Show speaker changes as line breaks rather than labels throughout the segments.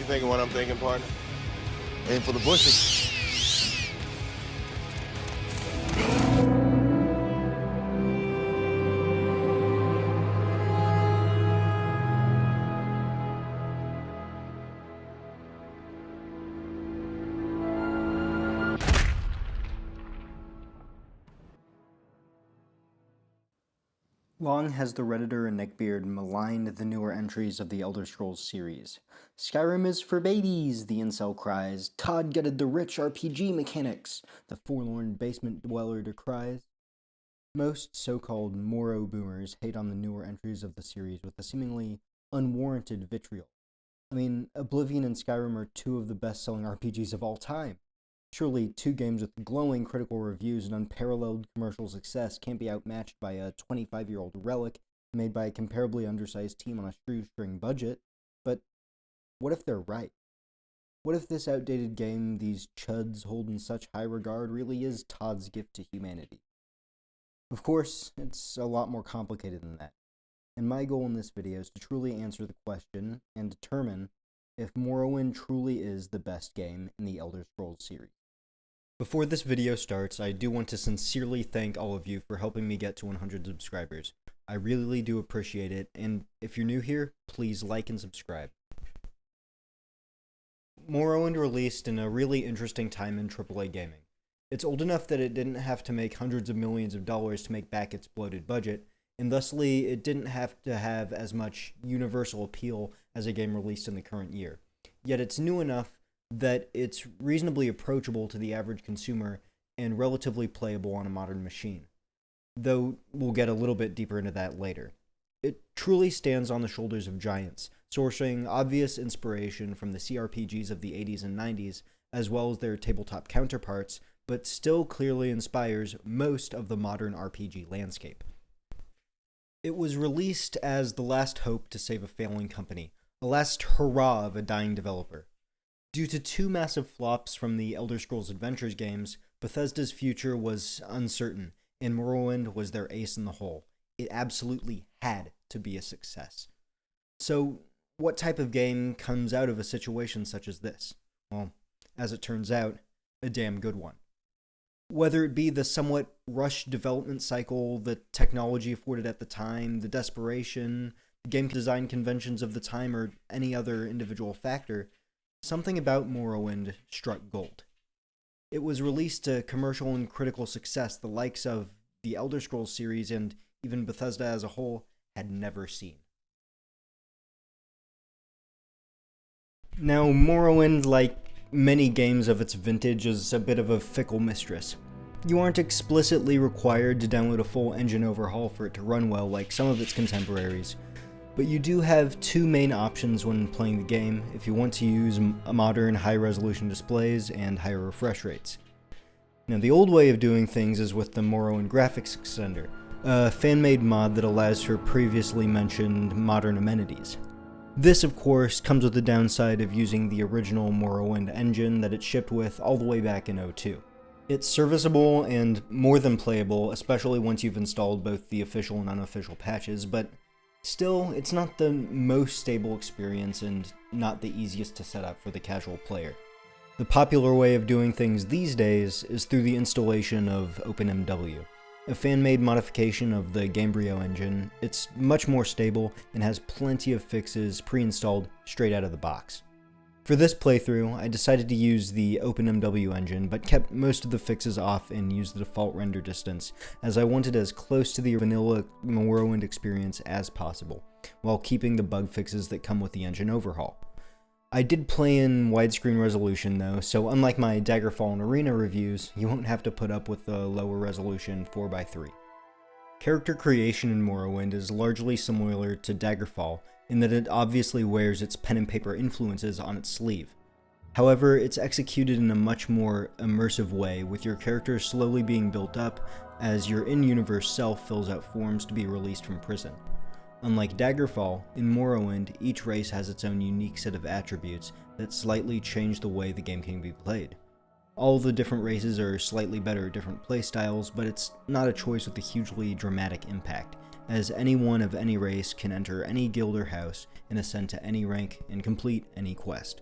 You thinking what I'm thinking, partner?
Aim for the bushes.
Long has the redditor and neckbeard maligned the newer entries of the Elder Scrolls series. Skyrim is for babies, the incel cries. Todd gutted the rich RPG mechanics, the forlorn basement dweller decries. Most so-called morrowboomers hate on the newer entries of the series with a seemingly unwarranted vitriol. I mean, Oblivion and Skyrim are two of the best-selling RPGs of all time. Surely, two games with glowing critical reviews and unparalleled commercial success can't be outmatched by a 25-year-old relic made by a comparably undersized team on a shoestring budget. But what if they're right? What if this outdated game these chuds hold in such high regard really is Todd's gift to humanity? Of course, it's a lot more complicated than that, and my goal in this video is to truly answer the question and determine if Morrowind truly is the best game in the Elder Scrolls series. Before this video starts, I do want to sincerely thank all of you for helping me get to 100 subscribers. I really do appreciate it, and if you're new here, please like and subscribe. Morrowind released in a really interesting time in AAA gaming. It's old enough that it didn't have to make hundreds of millions of dollars to make back its bloated budget, and thusly it didn't have to have as much universal appeal as a game released in the current year. Yet it's new enough that it's reasonably approachable to the average consumer and relatively playable on a modern machine. Though we'll get a little bit deeper into that later. It truly stands on the shoulders of giants, sourcing obvious inspiration from the CRPGs of the 80s and 90s, as well as their tabletop counterparts, but still clearly inspires most of the modern RPG landscape. It was released as the last hope to save a failing company, a last hurrah of a dying developer. Due to two massive flops from the Elder Scrolls Adventures games, Bethesda's future was uncertain, and Morrowind was their ace in the hole. It absolutely had to be a success. So, what type of game comes out of a situation such as this? Well, as it turns out, a damn good one. Whether it be the somewhat rushed development cycle, the technology afforded at the time, the desperation, the game design conventions of the time, or any other individual factor, something about Morrowind struck gold. It was released to commercial and critical success the likes of the Elder Scrolls series and even Bethesda as a whole had never seen. Now, Morrowind, like many games of its vintage, is a bit of a fickle mistress. You aren't explicitly required to download a full engine overhaul for it to run well like some of its contemporaries, but you do have two main options when playing the game if you want to use modern high-resolution displays and higher refresh rates. Now, the old way of doing things is with the Morrowind graphics extender, a fan-made mod that allows for previously mentioned modern amenities. This, of course, comes with the downside of using the original Morrowind engine that it shipped with all the way back in 2002. It's serviceable and more than playable, especially once you've installed both the official and unofficial patches, but still, it's not the most stable experience and not the easiest to set up for the casual player. The popular way of doing things these days is through the installation of OpenMW, a fan-made modification of the Gamebryo engine. It's much more stable and has plenty of fixes pre-installed straight out of the box. For this playthrough, I decided to use the OpenMW engine, but kept most of the fixes off and used the default render distance, as I wanted as close to the vanilla Morrowind experience as possible, while keeping the bug fixes that come with the engine overhaul. I did play in widescreen resolution though, so unlike my Daggerfall and Arena reviews, you won't have to put up with the lower resolution 4x3. Character creation in Morrowind is largely similar to Daggerfall, in that it obviously wears its pen and paper influences on its sleeve. However, it's executed in a much more immersive way, with your character slowly being built up as your in-universe self fills out forms to be released from prison. Unlike Daggerfall, in Morrowind, each race has its own unique set of attributes that slightly change the way the game can be played. All the different races are slightly better at different playstyles, but it's not a choice with a hugely dramatic impact, as anyone of any race can enter any guild or house and ascend to any rank and complete any quest.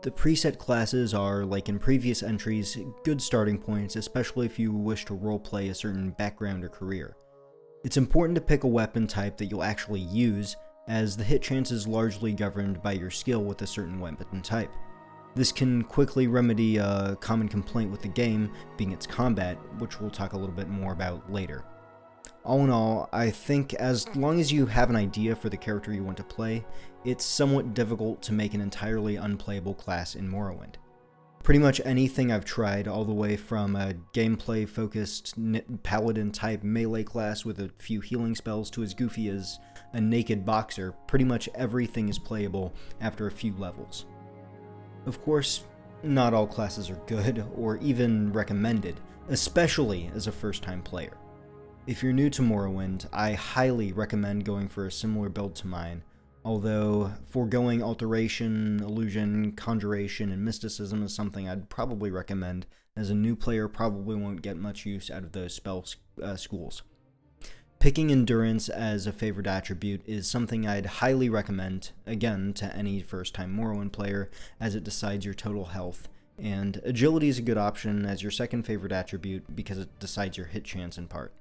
The preset classes are, like in previous entries, good starting points, especially if you wish to roleplay a certain background or career. It's important to pick a weapon type that you'll actually use, as the hit chance is largely governed by your skill with a certain weapon type. This can quickly remedy a common complaint with the game, being its combat, which we'll talk a little bit more about later. All in all, I think as long as you have an idea for the character you want to play, it's somewhat difficult to make an entirely unplayable class in Morrowind. Pretty much anything I've tried, all the way from a gameplay-focused paladin-type melee class with a few healing spells to as goofy as a naked boxer, pretty much everything is playable after a few levels. Of course, not all classes are good, or even recommended, especially as a first-time player. If you're new to Morrowind, I highly recommend going for a similar build to mine, although foregoing alteration, illusion, conjuration, and mysticism is something I'd probably recommend, as a new player probably won't get much use out of those spell schools. Picking endurance as a favorite attribute is something I'd highly recommend, again, to any first-time Morrowind player, as it decides your total health, and agility is a good option as your second favorite attribute because it decides your hit chance in part.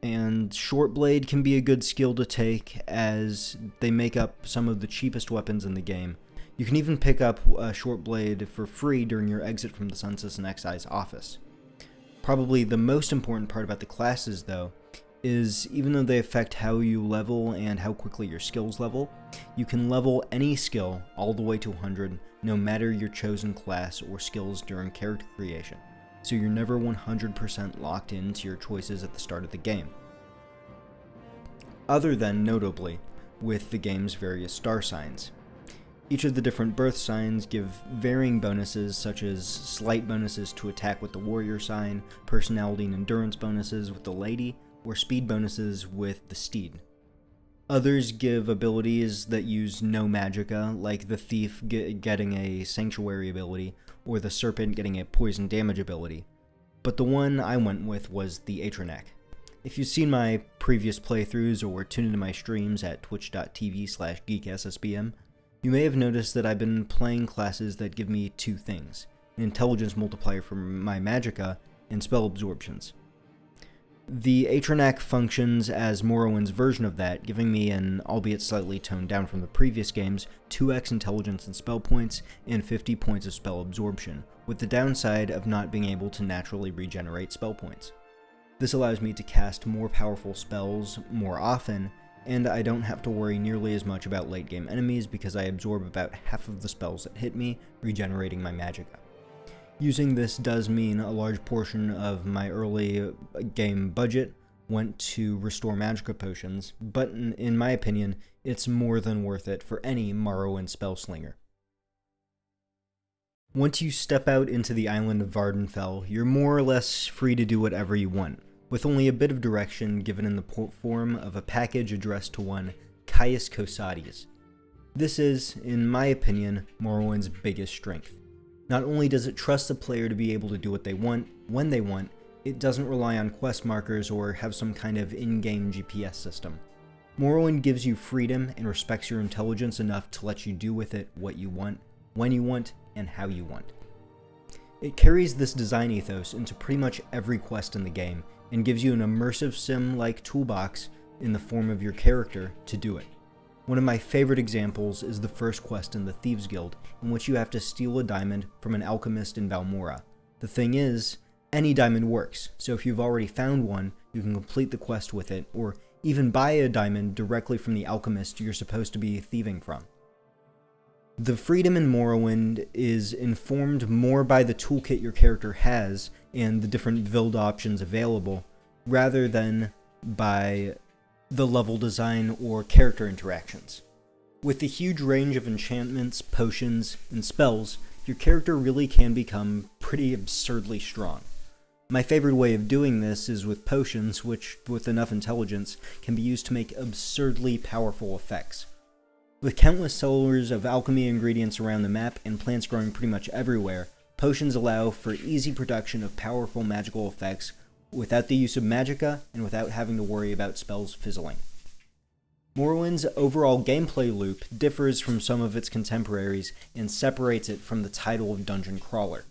And short blade can be a good skill to take, as they make up some of the cheapest weapons in the game. You can even pick up a short blade for free during your exit from the Census and Excise office. Probably the most important part about the classes, though, is even though they affect how you level and how quickly your skills level, you can level any skill all the way to 100, no matter your chosen class or skills during character creation, so you're never 100% locked into your choices at the start of the game. Other than, notably, with the game's various star signs. Each of the different birth signs give varying bonuses, such as slight bonuses to attack with the warrior sign, personality and endurance bonuses with the lady, or speed bonuses with the steed. Others give abilities that use no magicka, like the thief getting a sanctuary ability, or the serpent getting a poison damage ability, but the one I went with was the Atronek. If you've seen my previous playthroughs or tuned into my streams at twitch.tv/geekssbm, you may have noticed that I've been playing classes that give me two things: an intelligence multiplier for my magicka and spell absorptions. The Atronek functions as Morrowind's version of that, giving me an, albeit slightly toned down from the previous games, 2x intelligence and spell points, and 50 points of spell absorption, with the downside of not being able to naturally regenerate spell points. This allows me to cast more powerful spells more often, and I don't have to worry nearly as much about late game enemies because I absorb about half of the spells that hit me, regenerating my magicka. Using this does mean a large portion of my early game budget went to restore magicka potions, but in my opinion, it's more than worth it for any Morrowind spellslinger. Once you step out into the island of Vardenfell, you're more or less free to do whatever you want, with only a bit of direction given in the form of a package addressed to one Caius Cosades. This is, in my opinion, Morrowind's biggest strength. Not only does it trust the player to be able to do what they want, when they want, it doesn't rely on quest markers or have some kind of in-game GPS system. Morrowind gives you freedom and respects your intelligence enough to let you do with it what you want, when you want, and how you want. It carries this design ethos into pretty much every quest in the game, and gives you an immersive sim-like toolbox in the form of your character to do it. One of my favorite examples is the first quest in the Thieves Guild, in which you have to steal a diamond from an alchemist in Balmora. The thing is, any diamond works, so if you've already found one, you can complete the quest with it, or even buy a diamond directly from the alchemist you're supposed to be thieving from. The freedom in Morrowind is informed more by the toolkit your character has and the different build options available, rather than by the level design or character interactions. With the huge range of enchantments, potions, and spells, your character really can become pretty absurdly strong. My favorite way of doing this is with potions, which, with enough intelligence, can be used to make absurdly powerful effects. With countless cellars of alchemy ingredients around the map and plants growing pretty much everywhere, potions allow for easy production of powerful magical effects without the use of magicka and without having to worry about spells fizzling. Morrowind's overall gameplay loop differs from some of its contemporaries and separates it from the title of dungeon crawler.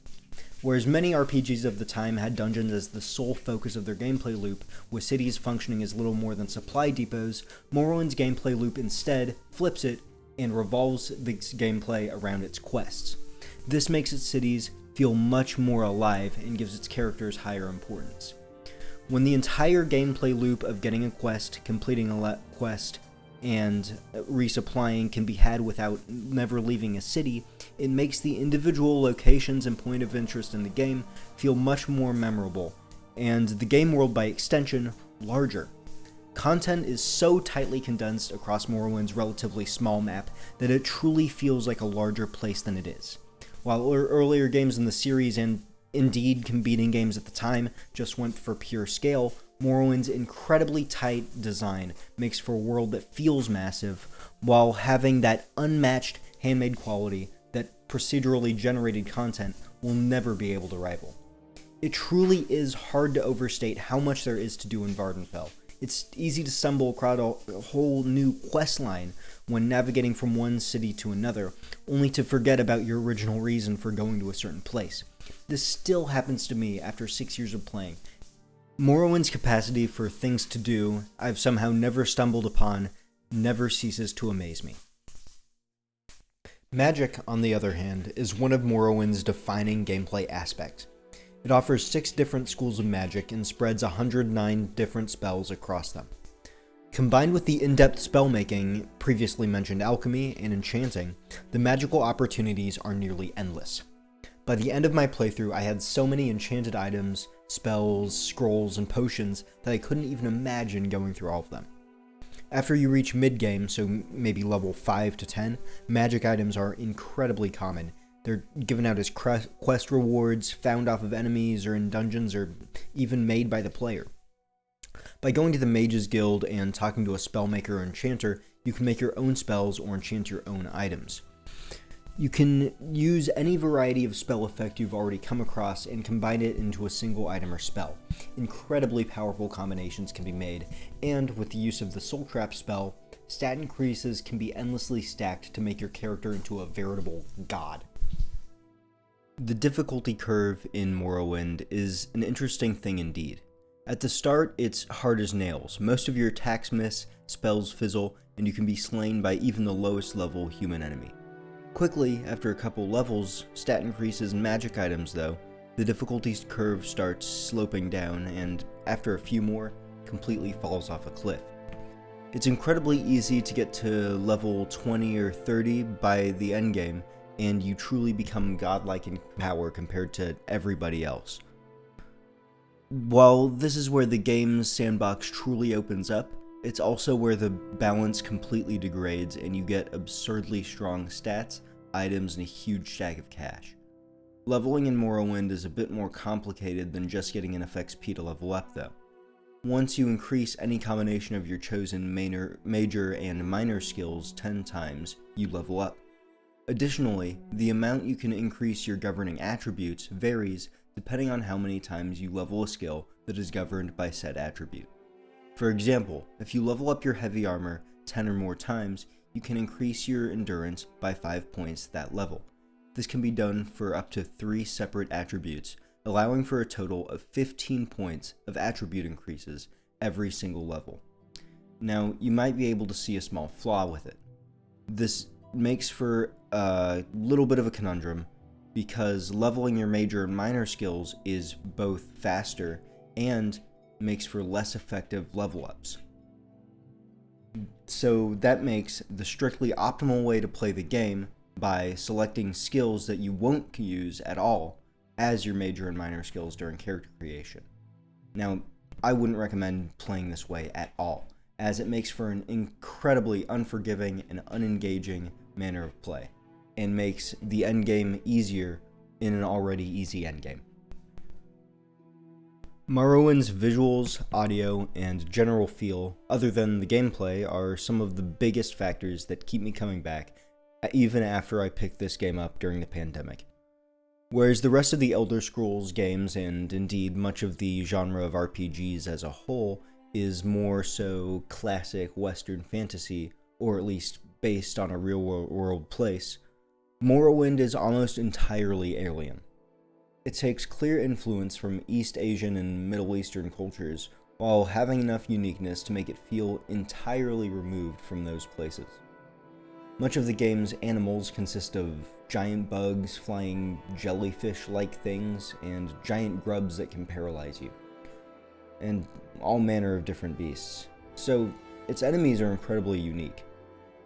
Whereas many RPGs of the time had dungeons as the sole focus of their gameplay loop, with cities functioning as little more than supply depots, Morrowind's gameplay loop instead flips it and revolves the gameplay around its quests. This makes its cities feel much more alive and gives its characters higher importance. When the entire gameplay loop of getting a quest, completing a quest, and resupplying can be had without never leaving a city, it makes the individual locations and point of interest in the game feel much more memorable, and the game world by extension, larger. Content is so tightly condensed across Morrowind's relatively small map that it truly feels like a larger place than it is. While earlier games in the series, and indeed competing games at the time, just went for pure scale, Morrowind's incredibly tight design makes for a world that feels massive, while having that unmatched handmade quality that procedurally generated content will never be able to rival. It truly is hard to overstate how much there is to do in Vardenfell. It's easy to stumble across a whole new quest line when navigating from one city to another, only to forget about your original reason for going to a certain place. This still happens to me after 6 years of playing. Morrowind's capacity for things to do I've somehow never stumbled upon never ceases to amaze me. Magic, on the other hand, is one of Morrowind's defining gameplay aspects. It offers 6 different schools of magic and spreads 109 different spells across them. Combined with the in-depth spellmaking, previously mentioned alchemy, and enchanting, the magical opportunities are nearly endless. By the end of my playthrough, I had so many enchanted items, spells, scrolls, and potions that I couldn't even imagine going through all of them. After you reach mid-game, so maybe level 5 to 10, magic items are incredibly common. They're given out as quest rewards, found off of enemies or in dungeons, or even made by the player. By going to the Mages Guild and talking to a spellmaker or enchanter, you can make your own spells or enchant your own items. You can use any variety of spell effect you've already come across and combine it into a single item or spell. Incredibly powerful combinations can be made, and with the use of the Soul Trap spell, stat increases can be endlessly stacked to make your character into a veritable god. The difficulty curve in Morrowind is an interesting thing indeed. At the start, it's hard as nails. Most of your attacks miss, spells fizzle, and you can be slain by even the lowest level human enemy. Quickly, after a couple levels, stat increases and magic items though, the difficulty curve starts sloping down, and after a few more, completely falls off a cliff. It's incredibly easy to get to level 20 or 30 by the endgame, and you truly become godlike in power compared to everybody else. While this is where the game's sandbox truly opens up, it's also where the balance completely degrades and you get absurdly strong stats, items, and a huge stack of cash. Leveling in Morrowind is a bit more complicated than just getting enough XP to level up though. Once you increase any combination of your chosen major and minor skills 10 times, you level up. Additionally, the amount you can increase your governing attributes varies depending on how many times you level a skill that is governed by said attribute. For example, if you level up your heavy armor 10 or more times, you can increase your endurance by 5 points that level. This can be done for up to 3 separate attributes, allowing for a total of 15 points of attribute increases every single level. Now, you might be able to see a small flaw with it. This makes for a little bit of a conundrum, because leveling your major and minor skills is both faster and makes for less effective level ups. So that makes the strictly optimal way to play the game by selecting skills that you won't use at all as your major and minor skills during character creation. Now, I wouldn't recommend playing this way at all, as it makes for an incredibly unforgiving and unengaging manner of play, and makes the endgame easier in an already easy endgame. Morrowind's visuals, audio, and general feel, other than the gameplay, are some of the biggest factors that keep me coming back, even after I picked this game up during the pandemic. Whereas the rest of the Elder Scrolls games, and indeed much of the genre of RPGs as a whole, is more so classic Western fantasy, or at least based on a real world place, Morrowind is almost entirely alien. It takes clear influence from East Asian and Middle Eastern cultures, while having enough uniqueness to make it feel entirely removed from those places. Much of the game's animals consist of giant bugs, flying jellyfish-like things, and giant grubs that can paralyze you, and all manner of different beasts. So, its enemies are incredibly unique.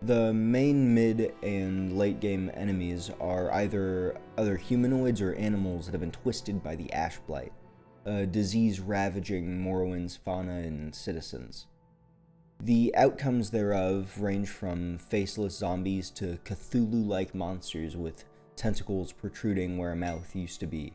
The main mid and late game enemies are either other humanoids or animals that have been twisted by the Ash Blight, a disease ravaging Morrowind's fauna and citizens. The outcomes thereof range from faceless zombies to Cthulhu-like monsters with tentacles protruding where a mouth used to be.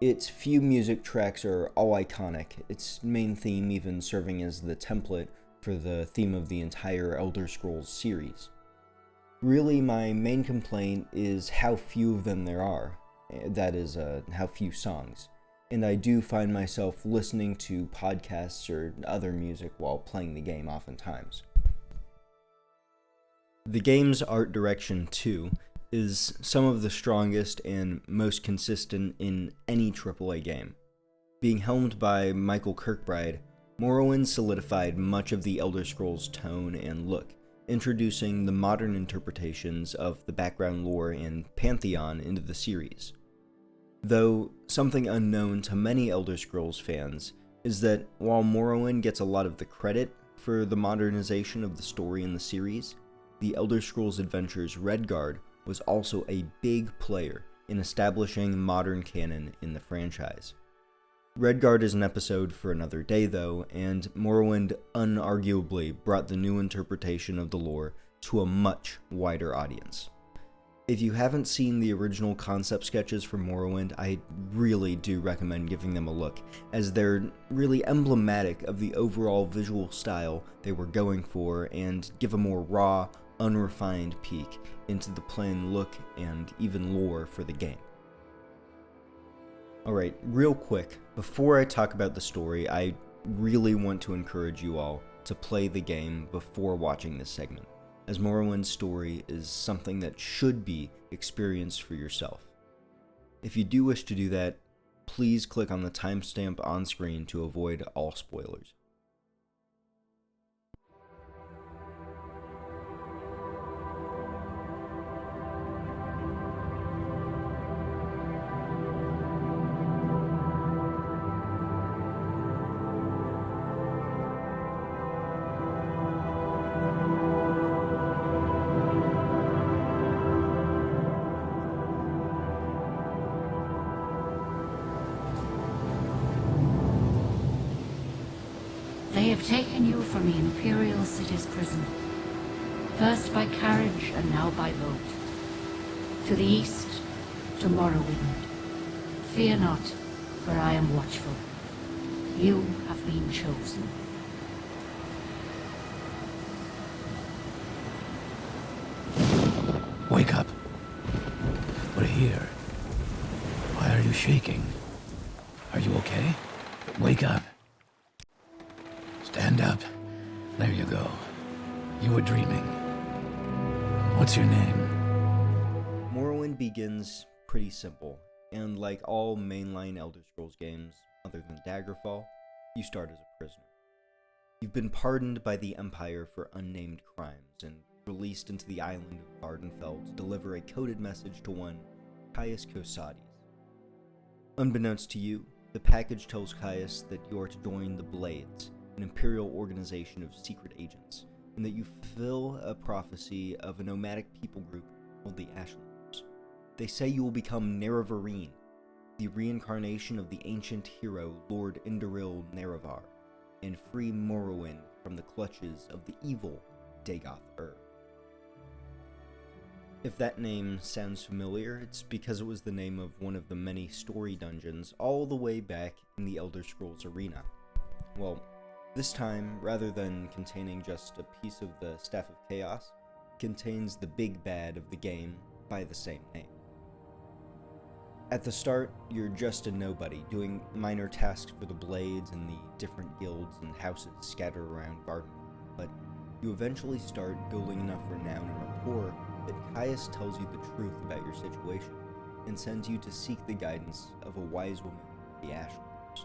Its few music tracks are all iconic, its main theme even serving as the template for the theme of the entire Elder Scrolls series. Really, my main complaint is how few of them there are, that is, how few songs, and I do find myself listening to podcasts or other music while playing the game oftentimes. The game's art direction, too, is some of the strongest and most consistent in any AAA game. Being helmed by Michael Kirkbride, Morrowind solidified much of the Elder Scrolls' tone and look, introducing the modern interpretations of the background lore and pantheon into the series. Though something unknown to many Elder Scrolls fans is that while Morrowind gets a lot of the credit for the modernization of the story in the series, the Elder Scrolls Adventures Redguard was also a big player in establishing modern canon in the franchise. Redguard is an episode for another day though, and Morrowind unarguably brought the new interpretation of the lore to a much wider audience. If you haven't seen the original concept sketches for Morrowind, I really do recommend giving them a look, as they're really emblematic of the overall visual style they were going for and give a more raw, unrefined peek into the plain look and even lore for the game. Alright, real quick, before I talk about the story, I really want to encourage you all to play the game before watching this segment, as Morrowind's story is something that should be experienced for yourself. If you do wish to do that, please click on the timestamp on screen to avoid all spoilers.
They have taken you from the Imperial City's prison, first by carriage and now by boat. To the east, to Morrowind. Fear not, for I am watchful. You have been chosen.
Wake up. We're here. Why are you shaking? Are you okay? Wake up. Stand up. There you go. You were dreaming. What's your name?
Morrowind begins pretty simple, and like all mainline Elder Scrolls games, other than Daggerfall, you start as a prisoner. You've been pardoned by the Empire for unnamed crimes, and released into the island of Ardenfell to deliver a coded message to one Caius Cosades. Unbeknownst to you, the package tells Caius that you are to join the Blades, an imperial organization of secret agents, and that you fulfill a prophecy of a nomadic people group called the Ashlanders. They say you will become Nerevarine, the reincarnation of the ancient hero Lord Indoril Nerevar, and free Morrowind from the clutches of the evil Dagoth-Ur. If that name sounds familiar, it's because it was the name of one of the many story dungeons all the way back in the Elder Scrolls arena. Well, this time, rather than containing just a piece of the Staff of Chaos, it contains the big bad of the game by the same name. At the start, you're just a nobody, doing minor tasks for the Blades and the different guilds and houses scattered around Varden, but you eventually start building enough renown and rapport that Caius tells you the truth about your situation, and sends you to seek the guidance of a wise woman, the Ashlanders.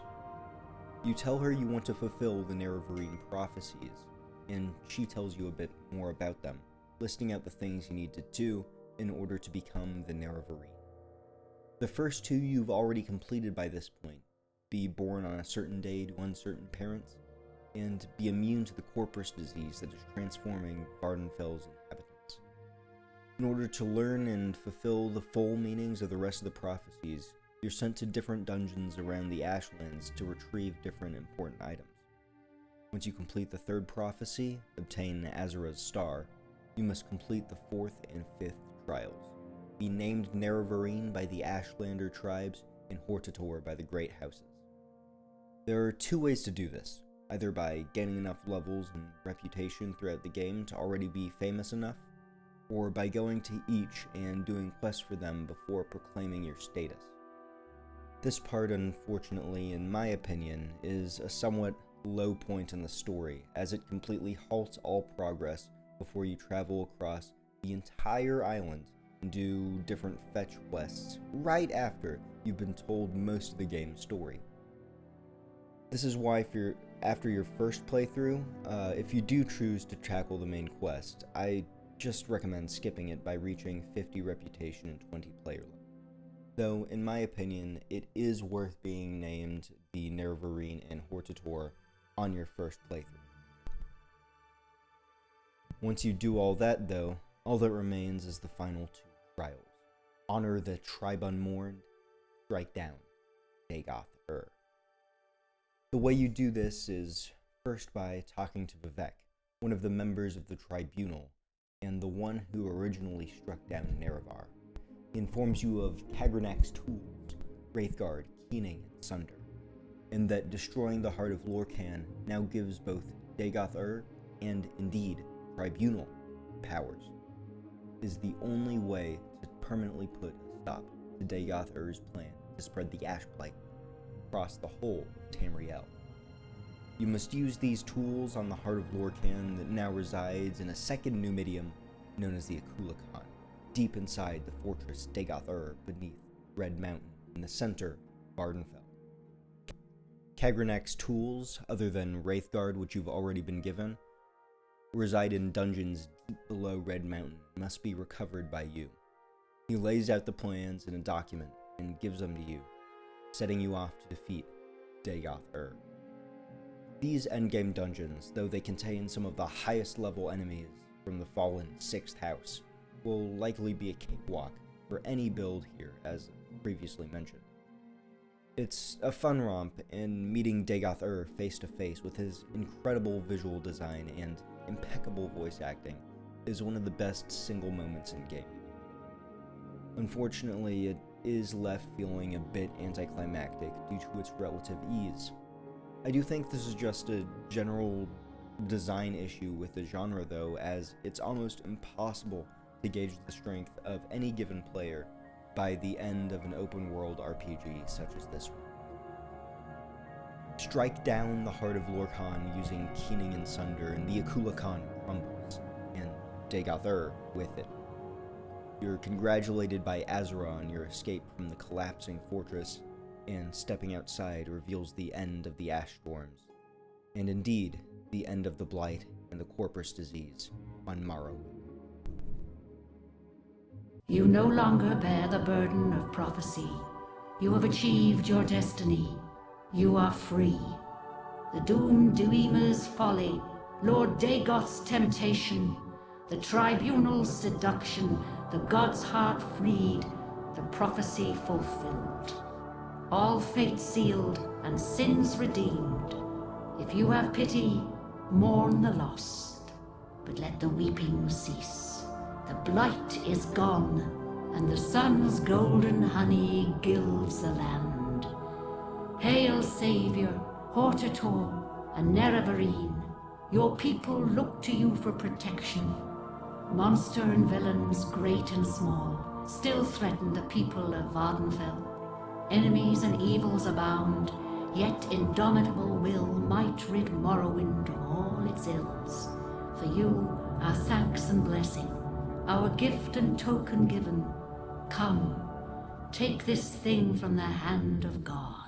You tell her you want to fulfill the Nerevarine prophecies, and she tells you a bit more about them, listing out the things you need to do in order to become the Nerevarine. The first two you've already completed by this point: be born on a certain day to uncertain parents, and be immune to the corpus disease that is transforming Vardenfell's inhabitants. In order to learn and fulfill the full meanings of the rest of the prophecies, you're sent to different dungeons around the Ashlands to retrieve different important items. Once you complete the third prophecy, obtain Azura's Star, you must complete the fourth and fifth trials. Be named Nerevarine by the Ashlander tribes and Hortator by the Great Houses. There are two ways to do this, either by gaining enough levels and reputation throughout the game to already be famous enough, or by going to each and doing quests for them before proclaiming your status. This part, unfortunately, in my opinion, is a somewhat low point in the story, as it completely halts all progress before you travel across the entire island and do different fetch quests right after you've been told most of the game's story. This is why after your first playthrough, if you do choose to tackle the main quest, I just recommend skipping it by reaching 50 reputation and 20 player level. Though, in my opinion, it is worth being named the Nerevarine and Hortator on your first playthrough. Once you do all that, though, all that remains is the final two trials. Honor the tribe unmourned, strike down Dagoth-ur. The way you do this is first by talking to Vivek, one of the members of the tribunal, and the one who originally struck down Nerevar. He informs you of Kagranak's tools, Wraithguard, Keening, and Sunder, and that destroying the heart of Lorcan now gives both Dagoth-ur and, indeed, tribunal powers, is the only way to permanently put a stop to Dagoth-ur's plan to spread the Ash Blight across the whole of Tamriel. You must use these tools on the heart of Lorcan that now resides in a second Numidium known as the Akulakan, deep inside the fortress Dagoth-ur beneath Red Mountain in the center of Vardenfell. Kagranak's tools, other than Wraithguard, which you've already been given, reside in dungeons deep below Red Mountain and must be recovered by you. He lays out the plans in a document and gives them to you, setting you off to defeat Dagoth-ur. These endgame dungeons, though they contain some of the highest level enemies from the fallen 6th house, will likely be a cakewalk for any build here, as previously mentioned. It's a fun romp, and meeting Dagoth-ur face to face with his incredible visual design and impeccable voice acting is one of the best single moments in gaming. Unfortunately, it is left feeling a bit anticlimactic due to its relative ease. I do think this is just a general design issue with the genre though, as it's almost impossible to gauge the strength of any given player by the end of an open world RPG such as this one. Strike down the heart of Lorcan using Keening and Sunder, and the Akulakan crumbles, and Dagoth-ur with it. You're congratulated by Azura on your escape from the collapsing fortress, and stepping outside reveals the end of the ash storms, and indeed, the end of the blight and the corpus disease on Morrowind.
You no longer bear the burden of prophecy. You have achieved your destiny. You are free. The doomed Duima's folly, Lord Dagoth's temptation, the tribunal's seduction, the god's heart freed, the prophecy fulfilled. All fate sealed and sins redeemed. If you have pity, mourn the lost, but let the weeping cease. The blight is gone, and the sun's golden honey gilds the land. Hail, Savior, Hortator, and Nerevarine. Your people look to you for protection. Monster and villains, great and small, still threaten the people of Vardenfell. Enemies and evils abound, yet indomitable will might rid Morrowind of all its ills. For you, our thanks and blessing, our gift and token given, come, take this thing from the hand of God.